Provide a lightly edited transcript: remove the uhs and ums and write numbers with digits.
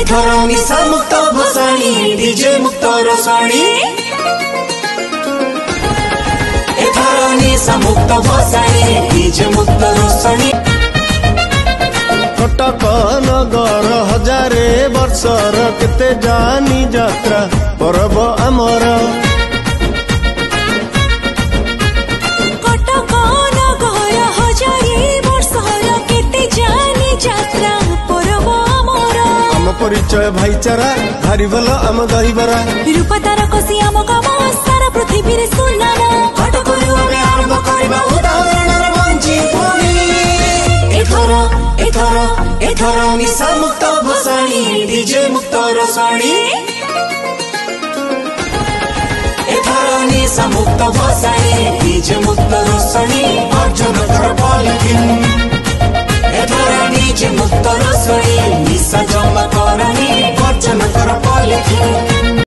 एथर निशा मुक्त भसाणी डीजे मुक्त रसाणी एथर निशा मुक्त भसाणी डीजे मुक्त रसाणी कटक नगर हजारे वर्षर केते जानी यात्रा पर्व आमर कटक नगर हजारे वर्षर केते जानी यात्रा पर्व आमर आम परिचय भाईचारा भारी भल आम दहीबरा रूप तार कसी आम काम सारा पृथ्वी रे सुनाना कटक आरंभ करबा उदाहरण बंची भूमि एथर निशा मुक्त भसाणी डीजे मुक्त रसाणी एथर निशा मुक्त भसाणी डीजे मुक्त रसाणी अर्जुन कर पॉलिथिन एथर डीजे मुक्त रसाणी निशा जमा